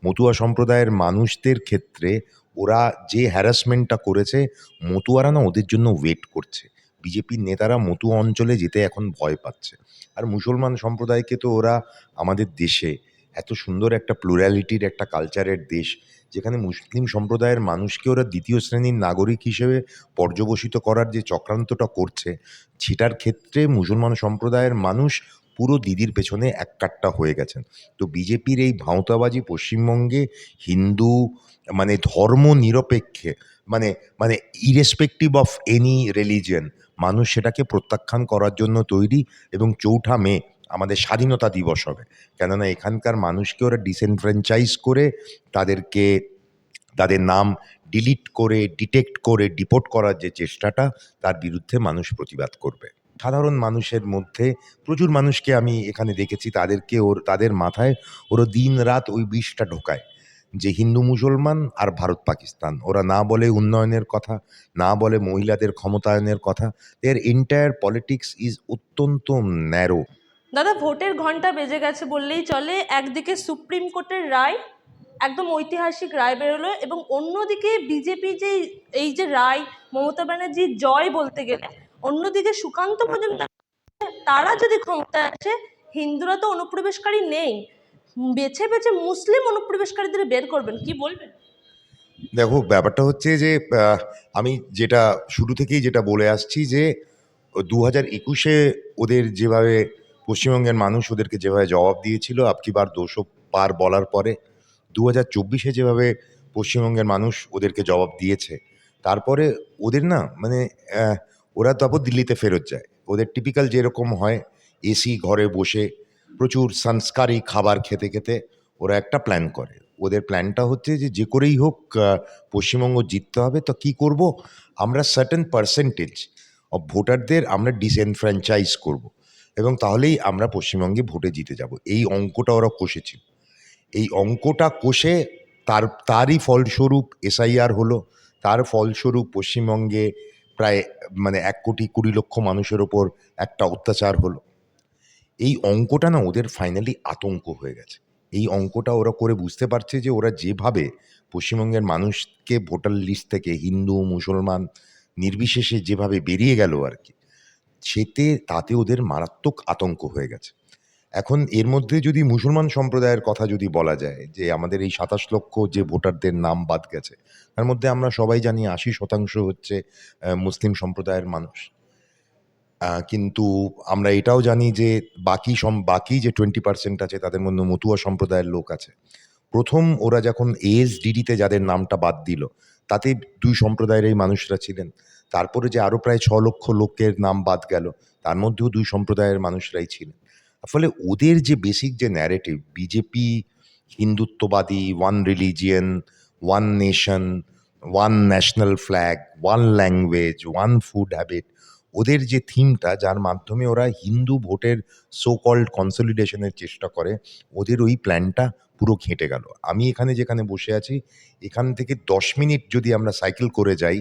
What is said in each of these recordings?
মতুয়া সম্প্রদায়ের মানুষদের ক্ষেত্রে ওরা যে হ্যারাসমেন্টটা করেছে, মতুয়ারা না ওদের জন্য ওয়েট করছে। বিজেপির নেতারা মতুয়া অঞ্চলে যেতে এখন ভয় পাচ্ছে। আর মুসলমান সম্প্রদায়কে তো ওরা আমাদের দেশে এত সুন্দর একটা প্লুরালিটির একটা কালচারের দেশ, যেখানে মুসলিম সম্প্রদায়ের মানুষকে ওরা দ্বিতীয় শ্রেণীর নাগরিক হিসেবে পর্যবসিত করার যে চক্রান্তটা করছে, সেটার ক্ষেত্রে মুসলমান সম্প্রদায়ের মানুষ পুরো দিদির পেছনে এককাট্টা হয়ে গেছেন। তো বিজেপির এই ভাঁওতাবাজি পশ্চিমবঙ্গে হিন্দু মানে ধর্ম নিরপেক্ষে মানে মানে ইরেসপেক্টিভ অফ এনি রিলিজিয়ন মানুষ সেটাকে প্রত্যাখ্যান করার জন্য তৈরি। এবং ৪ঠা মে আমাদের স্বাধীনতা দিবস হবে, কেননা এখানকার মানুষকে ওরা ডিসেনফ্র্যাঞ্চাইজ করে তাদেরকে তাদের নাম ডিলিট করে ডিটেক্ট করে ডিপোর্ট করার যে চেষ্টাটা, তার বিরুদ্ধে মানুষ প্রতিবাদ করবে। সাধারণ মানুষের মধ্যে প্রচুর মানুষকে আমি এখানে দেখেছি, তাদের মাথায় ওরা দিনরাত ওই বিষটা ঢোকায় যে হিন্দু মুসলমান আর ভারত পাকিস্তান। ওরা না বলে উন্নয়নের কথা, না বলে মহিলাদের ক্ষমতায়নের কথা। এর এন্টায়ার পলিটিক্স ইজ অত্যন্ত ন্যারো। দাদা, ভোটের ঘন্টা বেজে গেছে বললেই চলে। একদিকে সুপ্রিম কোর্টের রায়, একদম ঐতিহাসিক রায় বেরোলো, এবং অন্যদিকে বিজেপি যে এই যে রায়, মমতা ব্যানার্জির জয় বলতে গেলে, অন্যদিকে সুকান্ত মজুমদার তারা যদি ক্ষমতায় আসে, হিন্দুরা তো অনুপ্রবেশকারী নেই, বেছে বেছে মুসলিম অনুপ্রবেশকারীদের বের করবেন, কি বলবেন? দেখো, ব্যাপারটা হচ্ছে যে আমি যেটা শুরু থেকেই যেটা বলে আসছি যে 2021-এ ওদের যেভাবে পশ্চিমবঙ্গের মানুষ ওদেরকে যেভাবে জবাব দিয়েছিল আবকি বার 200 পার বলার পরে, 2024-এ যেভাবে পশ্চিমবঙ্গের মানুষ ওদেরকে জবাব দিয়েছে, তারপরে ওদের না মানে ওরা তারপর দিল্লিতে ফেরত যায়। ওদের টিপিক্যাল যেরকম হয়, এসি ঘরে বসে প্রচুর সংস্কারী খাবার খেতে খেতে ওরা একটা প্ল্যান করে। ওদের প্ল্যানটা হচ্ছে যে যে করেই হোক পশ্চিমবঙ্গ জিততে হবে। তো কী করব, আমরা সার্টেন পার্সেন্টেজ ভোটারদের আমরা ডিসএনফ্র্যাঞ্চাইজ করব, এবং তাহলেই আমরা পশ্চিমবঙ্গে ভোটে জিতে যাব। এই অঙ্কটা ওরা কষেছিল। এই অঙ্কটা কষে তারই ফলস্বরূপ এসআইআর হলো। তার ফলস্বরূপ পশ্চিমবঙ্গে প্রায় মানে 1,20,00,000 মানুষের ওপর একটা অত্যাচার হলো। এই অঙ্কটা না ওদের ফাইনালি আতঙ্ক হয়ে গেছে। এই অঙ্কটা ওরা করে বুঝতে পারছে যে ওরা যেভাবে পশ্চিমবঙ্গের মানুষকে ভোটার লিস্ট থেকে হিন্দু মুসলমান নির্বিশেষে যেভাবে বেরিয়ে গেল আর কি, তাতে ওদের মারাত্মক আতঙ্ক হয়ে গেছে। এখন এর মধ্যে যদি মুসলমান সম্প্রদায়ের কথা যদি বলা যায়, যে আমাদের এই ২৭ লক্ষ যে ভোটারদের নাম বাদ গেছে, তার মধ্যে আমরা সবাই জানি ৮০% হচ্ছে মুসলিম সম্প্রদায়ের মানুষ। কিন্তু আমরা এটাও জানি যে বাকি যে 20% আছে তাদের মধ্যে মতুয়া সম্প্রদায়ের লোক আছে। প্রথম ওরা যখন এএসডিডিতে যাদের নামটা বাদ দিল, তাতে ২ সম্প্রদায়ের মানুষরা ছিলেন। তারপরে যে আরও প্রায় ৬ লক্ষ লোকের নাম বাদ গেল, তার মধ্যেও ২ সম্প্রদায়ের মানুষরাই ছিলেন। ফলে ওদের যে বেসিক যে ন্যারেটিভ, বিজেপি হিন্দুত্ববাদী, one religion, one nation, one national flag, one language, one food habit, ওদের যে থিমটা যার মাধ্যমে ওরা হিন্দু ভোটের সো কল্ড কনসলিডেশনের চেষ্টা করে, ওদের ওই প্ল্যানটা পুরো ঘেঁটে গেল। আমি এখানে যেখানে বসে আছি, এখান থেকে ১০ মিনিট যদি আমরা সাইকেল করে যাই,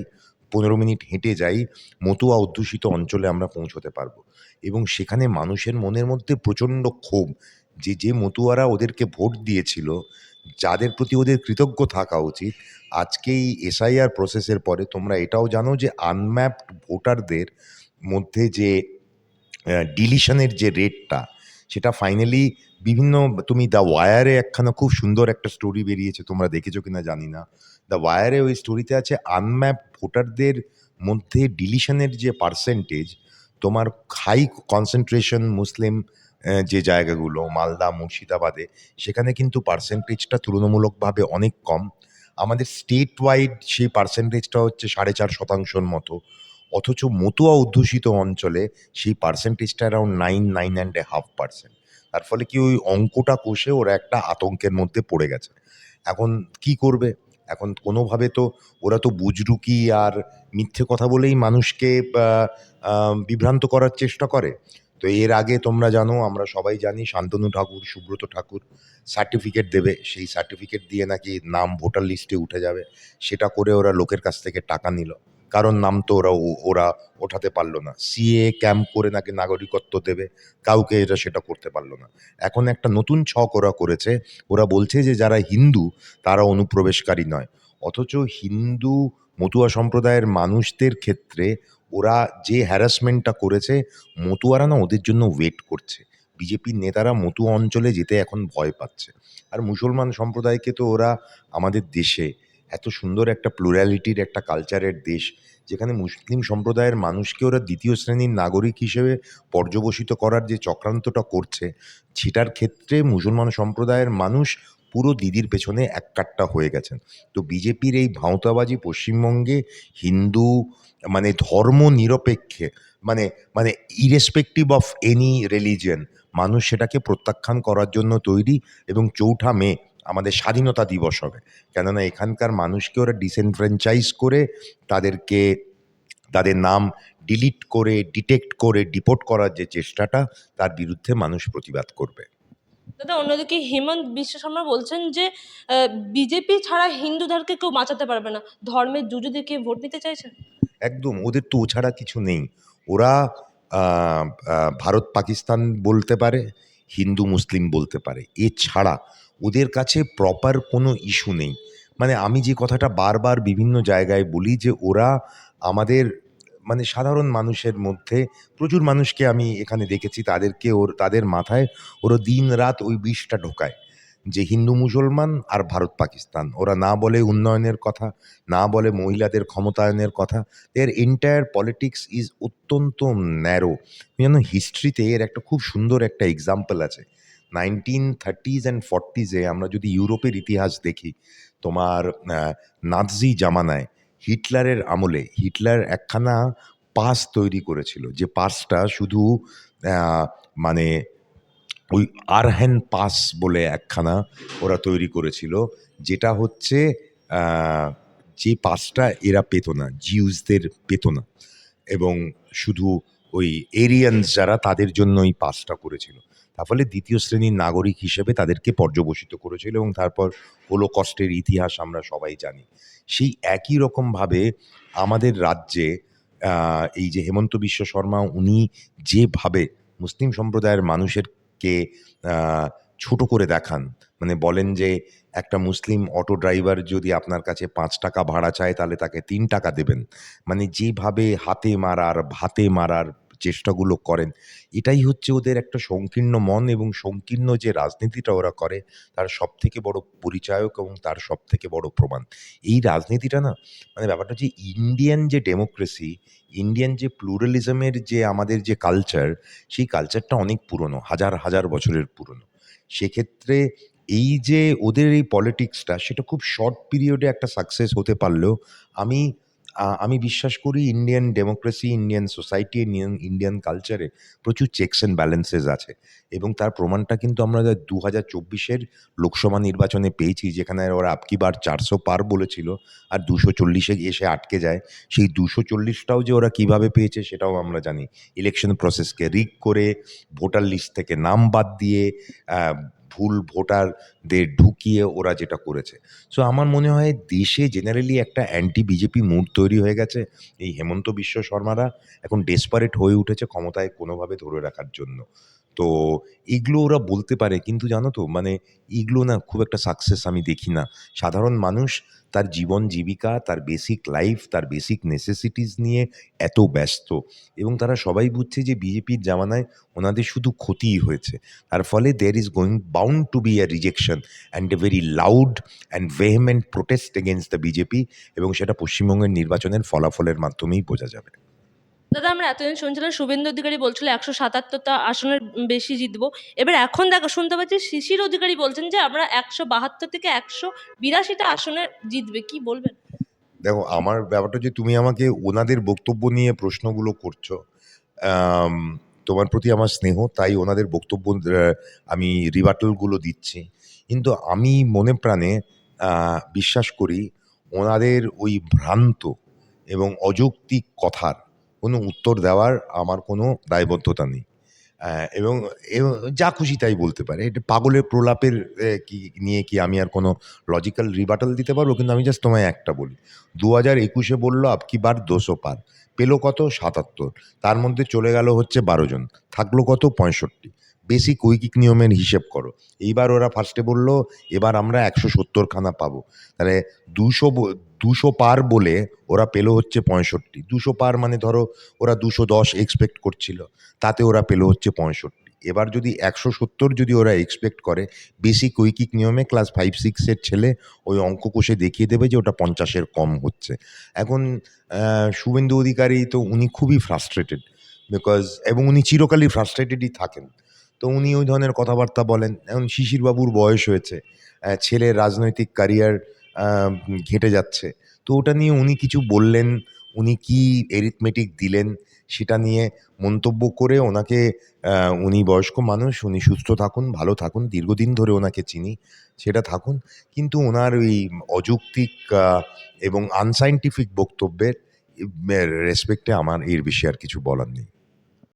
১৫ মিনিট হেঁটে যাই, মতুয়া অধ্যুষিত অঞ্চলে আমরা পৌঁছতে পারবো। এবং সেখানে মানুষের মনের মধ্যে প্রচণ্ড ক্ষোভ যে মতুয়ারা ওদেরকে ভোট দিয়েছিল, যাদের প্রতি ওদের কৃতজ্ঞ থাকা উচিত। আজকে এই এসআইআর প্রসেসের পরে তোমরা এটাও জানো যে আনম্যাপড ভোটারদের মধ্যে যে ডিলিশনের যে রেটটা, সেটা ফাইনালি বিভিন্ন তুমি দ্য ওয়ারে একখানা খুব সুন্দর একটা স্টোরি বেরিয়েছে, তোমরা দেখেছো কিনা জানি না। দ্য ওয়ারে ওই স্টোরিতে আছে আনম্যাপড ভোটারদের মধ্যে ডিলিশনের যে পার্সেন্টেজ, তোমার হাই কনসেন্ট্রেশন মুসলিম যে জায়গাগুলো মালদা মুর্শিদাবাদে, সেখানে কিন্তু পার্সেন্টেজটা তুলনামূলকভাবে অনেক কম। আমাদের স্টেট ওয়াইড সেই পার্সেন্টেজটা হচ্ছে 4.5%-র মতো। অথচ মতুয়া অধ্যুষিত অঞ্চলে সেই পার্সেন্টেজটা অ্যারাউন্ড 9.5%। তার ফলে কি ওই অঙ্কটা কষে ওরা একটা আতঙ্কের মধ্যে পড়ে গেছে। এখন কি করবে? এখন কোনোভাবে তো ওরা তো বুজরুকি আর মিথ্যে কথা বলেই মানুষকে বিভ্রান্ত করার চেষ্টা করে। তো এর আগে তোমরা জানো, আমরা সবাই জানি, শান্তনু ঠাকুর, সুব্রত ঠাকুর সার্টিফিকেট দেবে। সেই সার্টিফিকেট দিয়ে নাকি নাম ভোটার লিস্টে উঠে যাবে। সেটা করে ওরা লোকের কাছ থেকে টাকা নিল। কারণ নাম তো ওরা ওঠাতে পারলো না। সিএ ক্যাম্প করে নাকি নাগরিকত্ব দেবে, কাউকে এটা সেটা করতে পারলো না। এখন একটা নতুন ছক ওরা করেছে, ওরা বলছে যে যারা হিন্দু তারা অনুপ্রবেশকারী নয়। অথচ হিন্দু মতুয়া সম্প্রদায়ের মানুষদের ক্ষেত্রে ওরা যে হ্যারাসমেন্টটা করেছে, মতুয়ারা না ওদের জন্য ওয়েট করছে। বিজেপির নেতারা মতুয়া অঞ্চলে যেতে এখন ভয় পাচ্ছে। আর মুসলমান সম্প্রদায়কে তো ওরা আমাদের দেশে এত সুন্দর একটা প্লুরালিটির একটা কালচারের দেশ, যেখানে মুসলিম সম্প্রদায়ের মানুষকে ওরা দ্বিতীয় শ্রেণীর নাগরিক হিসেবে পর্যবসিত করার যে চক্রান্তটা করছে, সেটার ক্ষেত্রে মুসলমান সম্প্রদায়ের মানুষ পুরো দিদির পেছনে এককাট্টা হয়ে গেছেন। তো বিজেপির এই ভাঁওতাবাজি পশ্চিমবঙ্গে হিন্দু মানে ধর্ম নিরপেক্ষে, মানে মানে ইরেসপেক্টিভ অফ এনি রিলিজিয়ন, মানুষ সেটাকে প্রত্যাখ্যান করার জন্য তৈরি। এবং ৪ঠা মে আমাদের স্বাধীনতা দিবস হবে, কেননা এখানকার মানুষকে ওরা ডিসেনফ্র্যাঞ্চাইজ করে তাদেরকে তাদের নাম ডিলিট করে, ডিটেক্ট করে, ডিপোর্ট করার যে চেষ্টাটা, তার বিরুদ্ধে মানুষ প্রতিবাদ করবে। দাদা, অন্যদিকে হেমন্ত বিশ্ব শর্মা বলছেন যে বিজেপি ছাড়া হিন্দুদেরকে কেউ বাঁচাতে পারবে না, ধর্মের জুজু দেখিয়ে ভোট নিতে চাইছেন। একদম, ওদের তো ও ছাড়া কিছু নেই। ওরা ভারত পাকিস্তান বলতে পারে, হিন্দু মুসলিম বলতে পারে, এছাড়া ওদের কাছে প্রপার কোনো ইস্যু নেই। মানে আমি যে কথাটা বারবার বিভিন্ন জায়গায় বলি যে ওরা আমাদের মানে সাধারণ মানুষের মধ্যে প্রচুর মানুষকে আমি এখানে দেখেছি, তাদেরকে তাদের মাথায় ওরা দিনরাত ওই বিষটা ঢোকায় যে হিন্দু মুসলমান আর ভারত পাকিস্তান। ওরা না বলে উন্নয়নের কথা, না বলে মহিলাদের ক্ষমতায়নের কথা। এর এন্টায়ার পলিটিক্স ইজ অত্যন্ত ন্যারো। যেন হিস্ট্রিতে এর একটা খুব সুন্দর একটা এক্সাম্পল আছে। 1930s অ্যান্ড 40s আমরা যদি ইউরোপের ইতিহাস দেখি, তোমার নাৎজি জামানায় হিটলারের আমলে হিটলার একখানা পাস তৈরি করেছিল, যে পাসটা শুধু মানে ওই আরহেন পাস বলে একখানা ওরা তৈরি করেছিল, যেটা হচ্ছে যে পাসটা এরা পেত না, জিউসদের পেত না, এবং শুধু ওই এরিয়ানস যারা তাদের জন্য এই পাসটা করেছিল। তার ফলে দ্বিতীয় শ্রেণীর নাগরিক হিসেবে তাদেরকে পর্যবসিত করেছিল, এবং তারপর হোলোকস্টের ইতিহাস আমরা সবাই জানি। সেই একই রকমভাবে আমাদের রাজ্যে এই যে হেমন্ত বিশ্ব শর্মা, উনি যেভাবে মুসলিম সম্প্রদায়ের মানুষেরকে ছোট করে দেখান, মানে বলেন যে একটা মুসলিম অটো ড্রাইভার যদি আপনার কাছে ৫ টাকা ভাড়া চায় তাহলে তাকে ৩ টাকা দেবেন। মানে যেভাবে হাতে মারার ভাতে মারার চেষ্টাগুলো করেন, এটাই হচ্ছে ওদের একটা সংকীর্ণ মন, এবং সংকীর্ণ যে রাজনীতিটা ওরা করে তার সবথেকে বড় পরিচায়ক এবং তার সবথেকে বড় প্রমাণ এই রাজনীতিটা না। মানে ব্যাপারটা হচ্ছে ইন্ডিয়ান যে ডেমোক্রেসি, ইন্ডিয়ান যে প্লুরালিজমের যে আমাদের যে কালচার, সেই কালচারটা অনেক পুরনো, হাজার হাজার বছরের পুরনো। সেক্ষেত্রে এই যে ওদের এই পলিটিক্সটা, সেটা খুব শর্ট পিরিয়ডে একটা সাকসেস হতে পারলেও আমি আমি বিশ্বাস করি Indian democracy, Indian society, Indian কালচারে প্রচুর চেকস অ্যান্ড ব্যালেন্সেস আছে। এবং তার প্রমাণটা কিন্তু আমরা 2024-এর লোকসভা নির্বাচনে পেয়েছি, যেখানে ওরা আপকি বার 400 পার বলেছিল আর 240-এ এসে আটকে যায়। সেই 240টাও যে ওরা কিভাবে পেয়েছে সেটাও আমরা জানি। ইলেকশন প্রসেসকে রিগ করে, ভোটার লিস্ট থেকে নাম বাদ দিয়ে, ভুল ভোটারদের ঢুকিয়ে ওরা যেটা করেছে। সো আমার মনে হয় দেশে জেনারেলি একটা অ্যান্টি বিজেপি মুড তৈরি হয়ে গেছে। এই হেমন্ত বিশ্ব শর্মারা এখন ডেসপারেট হয়ে উঠেছে ক্ষমতায় কোনোভাবে ধরে রাখার জন্য। তো এগুলো ওরা বলতে পারে, কিন্তু জানো তো মানে এগুলো না খুব একটা সাকসেস আমি দেখি না। সাধারণ মানুষ তার জীবন জীবিকা, তার বেসিক লাইফ, তার বেসিক নেসেসিটিস নিয়ে এত ব্যস্ত, এবং তারা সবাই বুঝছে যে বিজেপির জামানায় ওনাদের শুধু ক্ষতিই হয়েছে। তার ফলে there is going bound to be a rejection and a very loud and vehement protest against the BJP, এবং সেটা পশ্চিমবঙ্গের নির্বাচনের ফলাফলের মাধ্যমেই বোঝা যাবে। দাদা, আমরা এতদিন শুনছিলাম শুভেন্দু অধিকারী বলছিল ১৭৭টা আসনের বেশি জিতবো। এবার এখন দেখো শুনতে পাচ্ছি শিশির অধিকারী বলছেন যে আমরা ১৭২ থেকে ১৮২টা আসনে জিতবে। কি বলবেন? দেখো, আমার ব্যাপারটা যে তুমি আমাকে ওনাদের বক্তব্য নিয়ে প্রশ্নগুলো করছো, আম, তোমার প্রতি আমার স্নেহ, তাই ওনাদের বক্তব্য আমি রিবাটলগুলো দিচ্ছি। কিন্তু আমি মনে প্রাণে বিশ্বাস করি ওনাদের ওই ভ্রান্ত এবং অযৌক্তিক কথার কোনো উত্তর দেওয়ার আমার কোনো দায়বদ্ধতা নেই। এবং এবং যা খুশি তাই বলতে পারে। এটা পাগলের প্রলাপের কি নিয়ে কি আমি আর কোনো লজিক্যাল রিবাটাল দিতে পারবো? কিন্তু আমি জাস্ট তোমায় একটা বলি। ২০২১ বলল আব কি বার ২০০ পার। পেল কত? ৭৭। তার মধ্যে চলে গেল হচ্ছে ১২ জন। থাকলো কত? ৬৫। বেসিক ঐকিক নিয়মের হিসেব করো। এইবার ওরা ফার্স্টে বলল এবার আমরা ১৭০ খানা পাবো। তাহলে ২০০ পার বলে ওরা পেল হচ্ছে ৬৫। ২০০ পার মানে ধরো ওরা ২১০ এক্সপেক্ট করছিল। তাতে ওরা পেল হচ্ছে ৬৫। এবার যদি ১৭০ যদি ওরা এক্সপেক্ট করে, বেসিক ঐকিক নিয়মে ক্লাস 5-6 এর ছেলে ওই অঙ্ক কষে দেখিয়ে দেবে যে ওটা ৫০ এর কম হচ্ছে। এখন শুভেন্দু অধিকারী তো উনি খুবই ফ্রাস্ট্রেটেড বিকজ এবং উনি চিরকালই ফ্রাস্ট্রেটেডই থাকেন। তো উনি ওই ধরনের কথাবার্তা বলেন। এখন শিশিরবাবুর বয়স হয়েছে। ছেলের রাজনৈতিক ক্যারিয়ার আ ঘেঁটে যাচ্ছে। তো ওটা নিয়ে উনি কিছু বললেন, উনি কি এরিথমেটিক দিলেন সেটা নিয়ে মন্তব্য করে ওনাকে উনি বয়স্ক মানুষ, উনি সুস্থ থাকুন, ভালো থাকুন, দীর্ঘদিন ধরে ওনাকে চিনি, সেটা থাকুন। কিন্তু ওনার ওই অযৌক্তিক আ এবং আনসায়েন্টিফিক বক্তব্যের রেসপেক্টে আমার এর বেশি আর কিছু বলার নেই।